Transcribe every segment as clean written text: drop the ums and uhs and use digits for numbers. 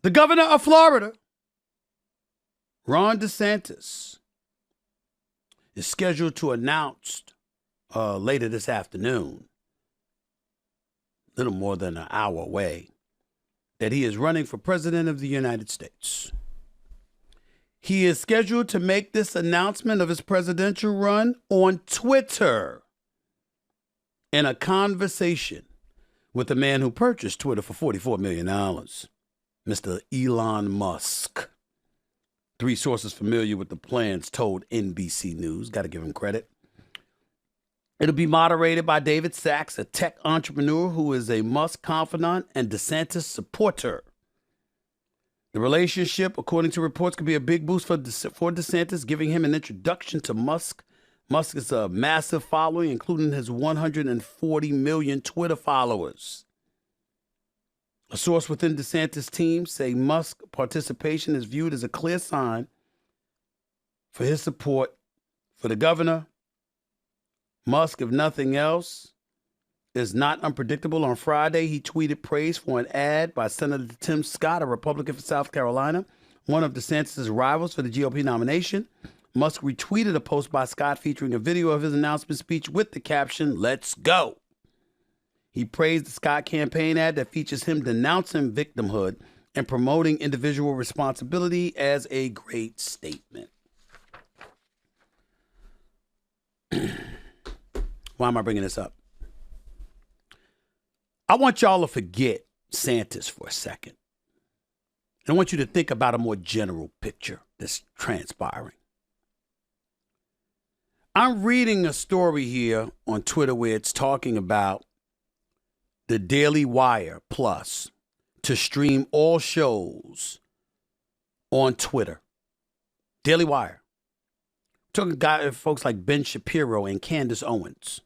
The governor of Florida, Ron DeSantis, is scheduled to announce later this afternoon, a little more than an hour away, that he is running for president of the United States. He is scheduled to make this announcement of his presidential run on Twitter in a conversation with the man who purchased Twitter for $44 million, Mr. Elon Musk. 3 sources familiar with the plans told NBC News. Got to give him credit. It'll be moderated by David Sachs, a tech entrepreneur who is a Musk confidant and DeSantis supporter. The relationship, according to reports, could be a big boost for DeSantis, giving him an introduction to Musk. Musk has a massive following, including his 140 million Twitter followers. A source within DeSantis' team say Musk's participation is viewed as a clear sign for his support for the governor. Musk, if nothing else, is not unpredictable. On Friday, he tweeted praise for an ad by Senator Tim Scott, a Republican from South Carolina, one of DeSantis' rivals for the GOP nomination. Musk retweeted a post by Scott featuring a video of his announcement speech with the caption, "Let's go." He praised the Scott campaign ad that features him denouncing victimhood and promoting individual responsibility as a great statement. Why am I bringing this up? I want y'all to forget Santis for a second. I want you to think about a more general picture that's transpiring. I'm reading a story here on Twitter where it's talking about the Daily Wire Plus to stream all shows on Twitter. Daily Wire. Talking about folks like Ben Shapiro and Candace Owens.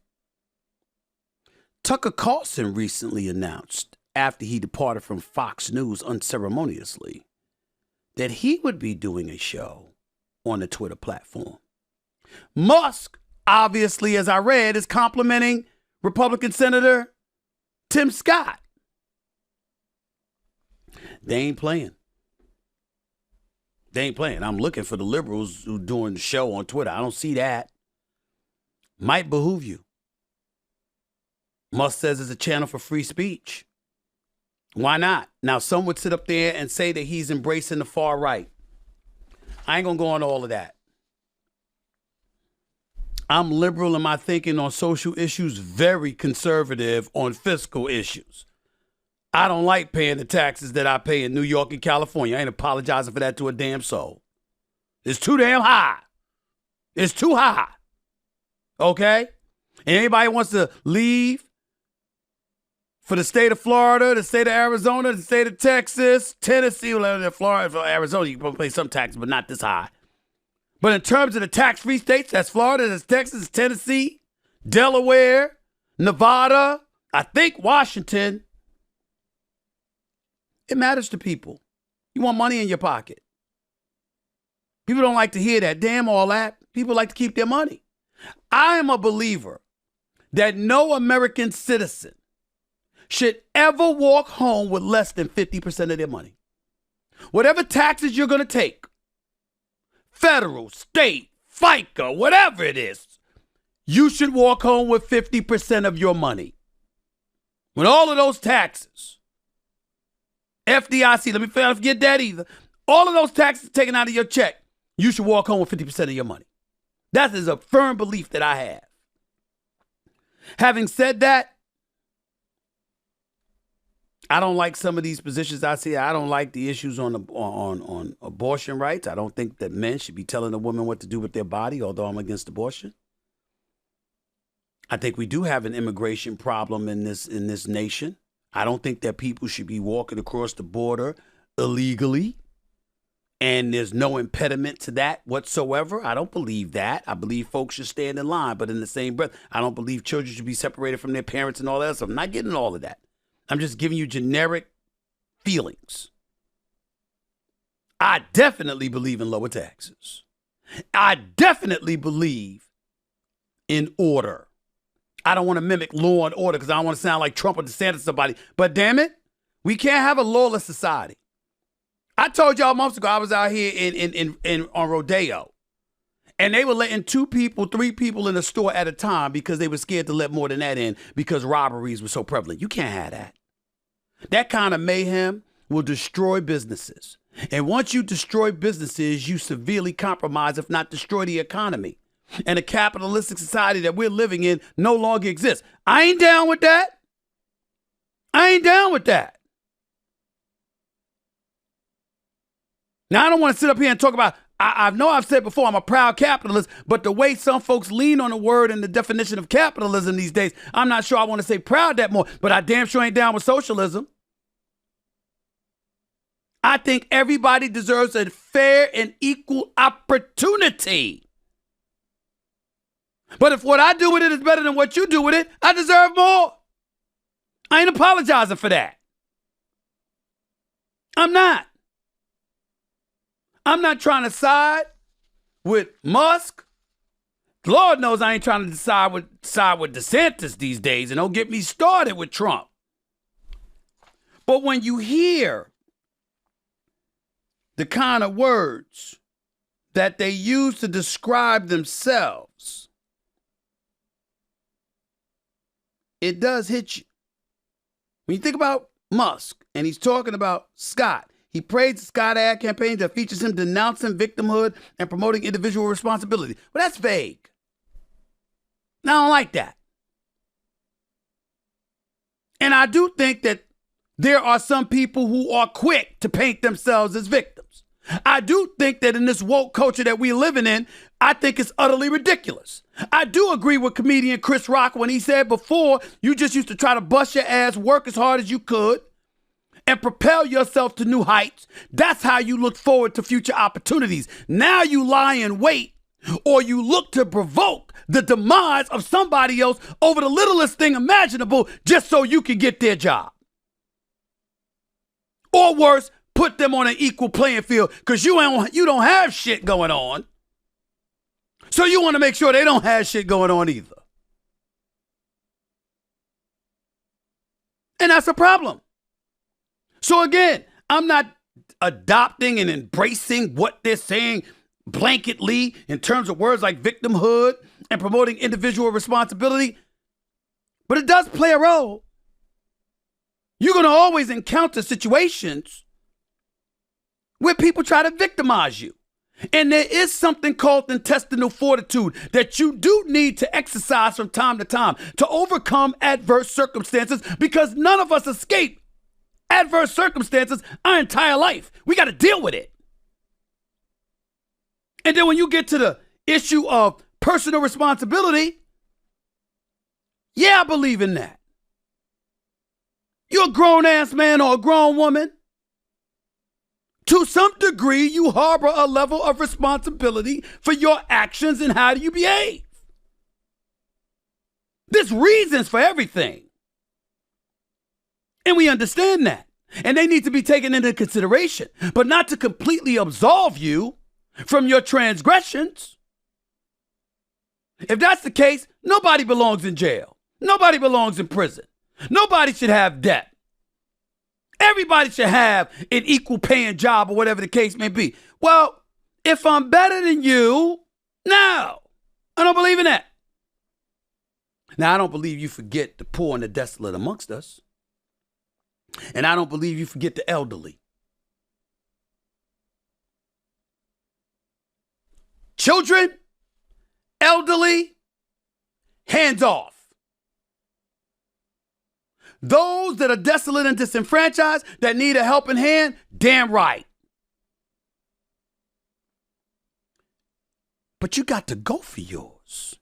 Tucker Carlson recently announced, after he departed from Fox News unceremoniously, that he would be doing a show on the Twitter platform. Musk, obviously, as I read, is complimenting Republican Senator Tim Scott. They ain't playing. They ain't playing. I'm looking for the liberals who doing the show on Twitter. I don't see that. Might behoove you. Musk says it's a channel for free speech. Why not? Now, some would sit up there and say that he's embracing the far right. I ain't going to go on all of that. I'm liberal in my thinking on social issues, very conservative on fiscal issues. I don't like paying the taxes that I pay in New York and California. I ain't apologizing for that to a damn soul. It's too damn high. It's too high. Okay? And anybody wants to leave for the state of Florida, the state of Arizona, the state of Texas, Tennessee, Florida, Arizona, you can pay some taxes, but not this high. But in terms of the tax-free states, that's Florida, that's Texas, Tennessee, Delaware, Nevada, I think Washington. It matters to people. You want money in your pocket. People don't like to hear that. Damn all that. People like to keep their money. I am a believer that no American citizen should ever walk home with less than 50% of their money. Whatever taxes you're going to take, federal, state, FICA, whatever it is, you should walk home with 50% of your money. With all of those taxes, FDIC, let me not forget that either. All of those taxes taken out of your check, you should walk home with 50% of your money. That is a firm belief that I have. Having said that, I don't like some of these positions I see. I don't like the issues on abortion rights. I don't think that men should be telling a woman what to do with their body, although I'm against abortion. I think we do have an immigration problem in this nation. I don't think that people should be walking across the border illegally, and there's no impediment to that whatsoever. I don't believe that. I believe folks should stand in line, but in the same breath, I don't believe children should be separated from their parents and all that stuff. I'm not getting all of that. I'm just giving you generic feelings. I definitely believe in lower taxes. I definitely believe in order. I don't want to mimic law and order because I don't want to sound like Trump or DeSantis or somebody. But damn it, we can't have a lawless society. I told y'all months ago I was out here in on Rodeo, and they were letting 2 people, 3 people in the store at a time because they were scared to let more than that in because robberies were so prevalent. You can't have that. That kind of mayhem will destroy businesses. And once you destroy businesses, you severely compromise, if not destroy the economy. And the capitalistic society that we're living in no longer exists. I ain't down with that. I ain't down with that. Now, I don't want to sit up here and talk about, I know I've said before, I'm a proud capitalist, but the way some folks lean on the word and the definition of capitalism these days, I'm not sure I want to say proud that more, but I damn sure ain't down with socialism. I think everybody deserves a fair and equal opportunity. But if what I do with it is better than what you do with it, I deserve more. I ain't apologizing for that. I'm not. I'm not trying to side with Musk. Lord knows I ain't trying to side with DeSantis these days, and don't get me started with Trump. But when you hear the kind of words that they use to describe themselves, it does hit you. When you think about Musk and he's talking about Scott, he praised the Scott ad campaign that features him denouncing victimhood and promoting individual responsibility. Well, that's vague. Now, I don't like that. And I do think that there are some people who are quick to paint themselves as victims. I do think that in this woke culture that we're living in, I think it's utterly ridiculous. I do agree with comedian Chris Rock when he said before, you just used to try to bust your ass, work as hard as you could, and propel yourself to new heights. That's how you look forward to future opportunities. Now you lie in wait, or you look to provoke the demise of somebody else over the littlest thing imaginable just so you can get their job. Or worse, put them on an equal playing field because you don't have shit going on. So you want to make sure they don't have shit going on either. And that's a problem. So again, I'm not adopting and embracing what they're saying blanketly in terms of words like victimhood and promoting individual responsibility, but it does play a role. You're going to always encounter situations where people try to victimize you. And there is something called intestinal fortitude that you do need to exercise from time to time to overcome adverse circumstances, because none of us escape adverse circumstances our entire life. We got to deal with it. And then when you get to the issue of personal responsibility, yeah, I believe in that. You're a grown-ass man or a grown woman. To some degree, you harbor a level of responsibility for your actions and how do you behave. There's reasons for everything. And we understand that. And they need to be taken into consideration, but not to completely absolve you from your transgressions. If that's the case, nobody belongs in jail. Nobody belongs in prison. Nobody should have debt. Everybody should have an equal paying job or whatever the case may be. Well, if I'm better than you, no, I don't believe in that. Now, I don't believe you forget the poor and the desolate amongst us. And I don't believe you forget the elderly. Children, elderly, hands off. Those that are desolate and disenfranchised that need a helping hand, damn right. But you got to go for yours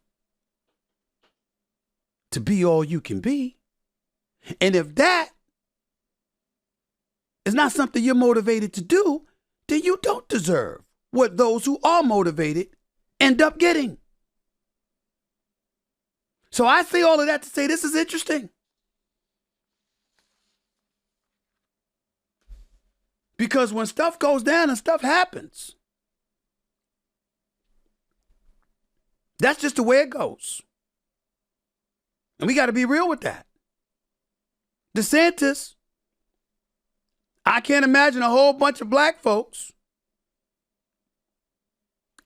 to be all you can be. And if that is not something you're motivated to do, then you don't deserve what those who are motivated end up getting. So I say all of that to say this is interesting. Because when stuff goes down and stuff happens, that's just the way it goes. And we got to be real with that. DeSantis, I can't imagine a whole bunch of black folks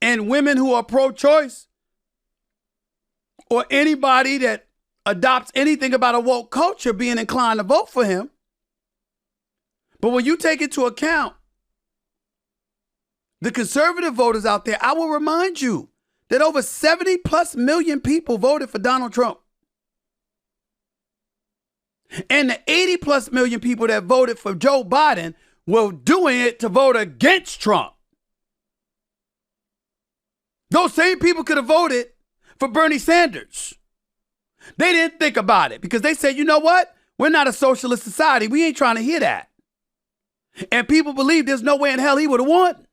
and women who are pro-choice or anybody that adopts anything about a woke culture being inclined to vote for him. But when you take into account the conservative voters out there, I will remind you that over 70 plus million people voted for Donald Trump. And the 80 plus million people that voted for Joe Biden were doing it to vote against Trump. Those same people could have voted for Bernie Sanders. They didn't think about it because they said, you know what? We're not a socialist society. We ain't trying to hear that. And people believe there's no way in hell he would have won.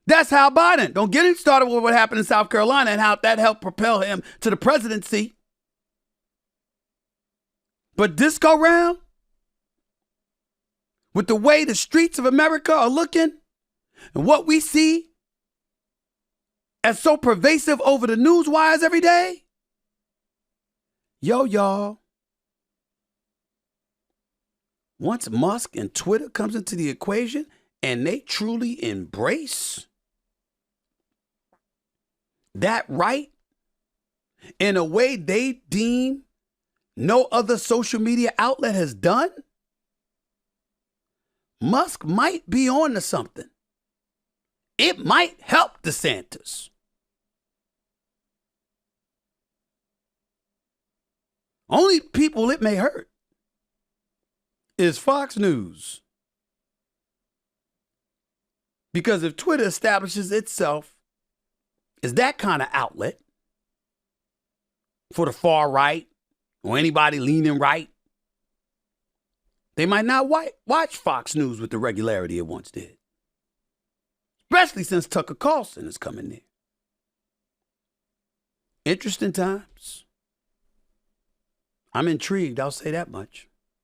That's how Biden, don't get him started with what happened in South Carolina and how that helped propel him to the presidency. But this go round, with the way the streets of America are looking and what we see as so pervasive over the news wires every day, y'all, once Musk and Twitter comes into the equation and they truly embrace that right in a way they deem no other social media outlet has done, Musk might be on to something. It might help DeSantis. Only people it may hurt is Fox News. Because if Twitter establishes itself as that kind of outlet for the far right or anybody leaning right, they might not watch Fox News with the regularity it once did. Especially since Tucker Carlson is coming there. Interesting times. I'm intrigued, I'll say that much.